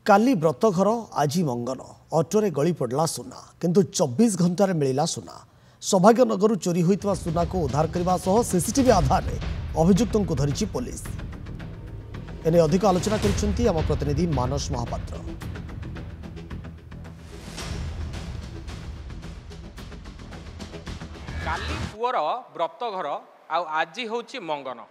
काली व्रत घर आज मंगन अटोरे गली पड़ा सुना किंतु 24 घंटे मिलला सुना। सौभाग्यनगर चोरी होता सुना को उद्धार करने सीसीटीवी आधार में अभियुक्त को धरी पुलिस। एने अधिक आलोचना करछंती आम प्रतिनिधि मानस महापात्र। काली पुअर व्रत घर आज होची मंगन।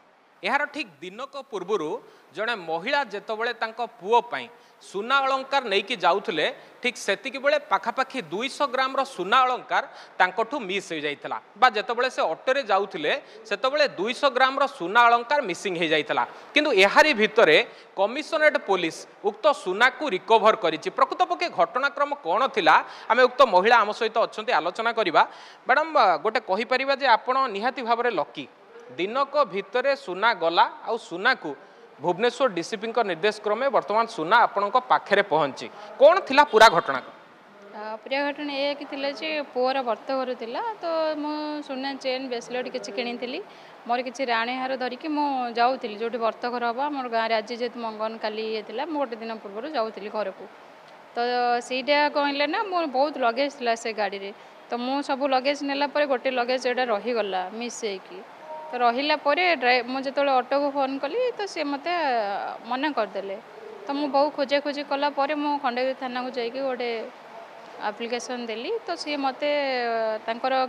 यार ठीक दिनक पूर्व जड़े महिला जेतबले तांको पुओ पाई सुना अलंकार नहीं जाऊले ठीक सेतिक बेले पाखापाखि 200 ग्राम सुना अलंकार तांकोठु मिस हो जाइतला बा जेतबले से ऑटोरे जाऊले सेतबले 200 ग्राम सुना अलंकार मिसिंग हो जाइतला किंतु एहारी भितरे कमिशनरेट पुलिस उक्त सुना को रिकवर करिछि। प्रकृतपक्षे घटनाक्रम कौन थिला आमे उक्त महिला आम सहित अच्छे आलोचना करबा। मैडम गोटे कहि परिबा जे आपण निहाती भाबरे लकी दिनक भितरे सुना गला आ सुना को भुवनेश्वर डीसीपी निर्देश क्रमे वर्तमान सुना आपण पाखे पहुंची कौन थिला पूरा घटना? पूरा घटना ये कि पुअर व्रत घर थिला तो मु सुना चेन ब्रेसलेट किसी किनी मोर किसी राणी हार धरिकी मुझे जाऊँगी जो व्रत घर हम मोर गाँव आज जेहतु मंगन काली ये गोटे दिन पूर्व जाऊँगी घर को तो सीटा कहले ना मो बहुत लगेज था से गाड़ी रे तो मु सब लगेज नेला गोटे लगेज एटा रहीगला मिस तो रहिला मुझे जो ऑटो को फोन कली तो सी मत मना करदे तो मुझे बहुत खोजा खोजी कला मु खंडगिरी थाना को जाकि गोटे एप्लिकेशन देली तो सी मत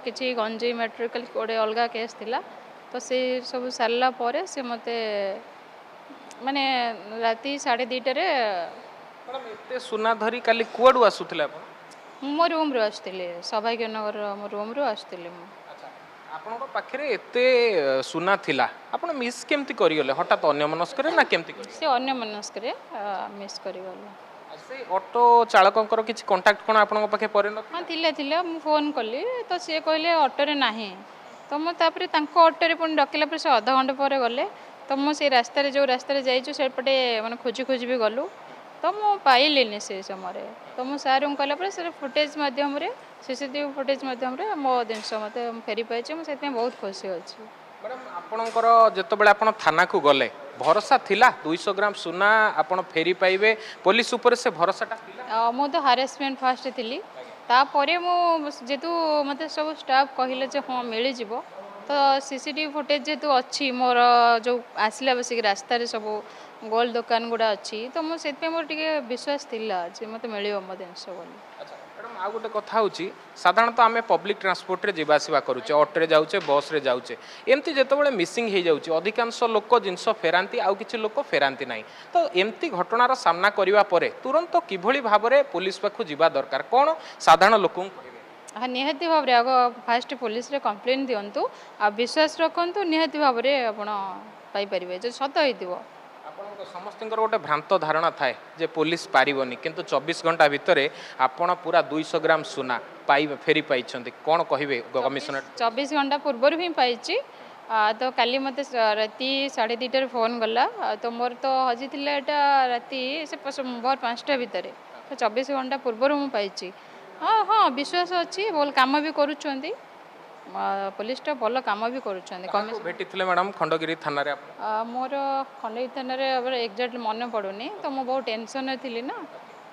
किसी गंजेई मैट्रिकल गोटे अलग केस थिला तो सी सब सारा पर सी मत माने राति 2:30 सुना धरी काली कुआडू आसुथिला मो रूम रो आसथिले सौभाग्यनगर मो रूम रो आसथिले मु आपन पाखे एते सुना थिला आपन मिस केमती करिगले हठात अन्य मनस्क रे ना केमती से अन्य मनस्क रे मिस करिगले से ऑटो चालकंकर किछि कांटेक्ट कोन आपन पाखे परे न हां थिले मु फोन कली तो से कहले ऑटो रे नाही तो मु तापरे तांको ऑटो रे पुन डकिला पर से आधा घंटा पर गले तो मु से रास्ता रे जो रास्ता रे जाइछु से पटे माने खोजी खोजी भी गलु तो मु पाइलिनी से समय तो मु सार कहला पर से फुटेज माध्यम रे सीसीटीवी फुटेज माध्यम रे मो जिनस मत फेरी पाइछि मु सेते बहुत खुशी अछि। मैडम आपनकर जतबेले आपन थाना को गले भरोसा थिला 200 ग्राम सुना आपन फेरी पाइबे पुलिस ऊपर से भरोसाटा थिला? मु तो हारेसमेंट फास्ट थिली तापरे मु जेतु मते सब स्टाफ कहिले जे हां मिली जिवो तो सीसीटीवी फुटेज जेतु अच्छी मोर जो आसला बस रास्ता रे सब गोल दुकान गुड़ा अच्छी तो मु सेते मोर टिके विश्वास थिला जे मते मिलियो मो जिनस बोली। अच्छा मैडम आ गोटे कथा होची साधारणतः आमे पब्लिक ट्रांसपोर्ट रे जिबा आसीबा करूचे ऑटो रे जाउचे बस रे जाउचे एमती जेतबेले मिसिंग हे जाउची अधिकांश लोक जिनस फेरांती आउ किछि लोक फेरांती नाही तो एमती घटनार सामना करिवा परे तुरंत किभली भाबरे पुलिस पाखु जिबा दरकार कोन साधारण लोकन हाँ निहाती भाव आग फास्ट पुलिस रे कंप्लेन दिंतु आ विश्वास रखु निहाती भाव पाइपर जो सत हो समस्त गोटे भ्रांत धारणा थाए जे पुलिस पारिबनी किंतु 24 घंटा भितर आपण पूरा 200 ग्राम सुना पाई फेरी पाई कौन कहे कमिशनर 24 घंटा पूर्व ही पाई तो काली मत राति 2:30 फोन गला तो मोर तो हजी थी राति से भोर 5टा भितर तो 24 घंटा पूर्व मुझे पाई। हाँ हाँ विश्वास अच्छी भल कम भी करुँच पुलिस भल कम भी करुँचे। मैडम खंडगिरी थाना रे मोर खंडगिरी थाना रे एक्जाक्ट मन पड़ूनी तो मुझे बहुत टेंशन थी ना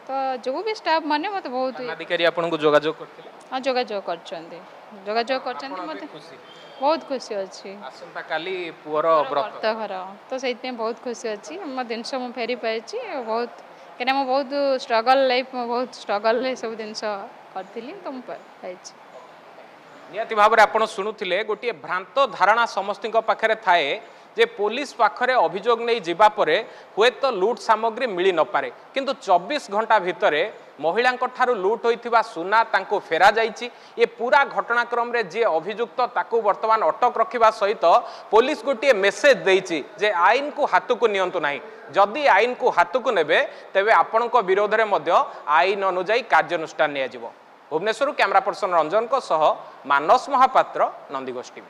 तो जो भी स्टाफ माने मत बहुत अधिकारी आपको जोगाजोग करथिले? हाँ जोगाजोग कर मत बहुत खुशी अच्छी आसंता काली पुअर व्रत घर तो से बहुत खुशी अच्छी मो जिनस मुझे फेरी पाई बहुत कहीं मैं बहुत स्ट्रगल लाइफ में बहुत स्ट्रगल सब जिनस करी तो मुझे निहाती भाव में आपड़ शुणुले गोटे भ्रांत धारणा समस्त पाखे थाए जे पुलिस पाखरे अभियोग नहीं जावा परे हुए तो लुट सामग्री मिली न पारे किंतु 24 घंटा भितर महिला लुट होइथिबा सुना तांको फेरा जाइछि। ये पूरा घटनाक्रम रे जे अभियुक्त ताकू वर्तमान अटक रखिबा सहित पुलिस गोटे मेसेज देइछि जे आईन को हाथ को नियंतु नाही जदि आईन को हाथ को नेबे तेबे आपणक विरोध रे मध्य आईन अनुଯାयी कार्यानुष्ठान निया जिवो। भुवनेश्वर कैमरा पर्सन रंजन को सह मानस महापात्र नंदीगोष्ठी।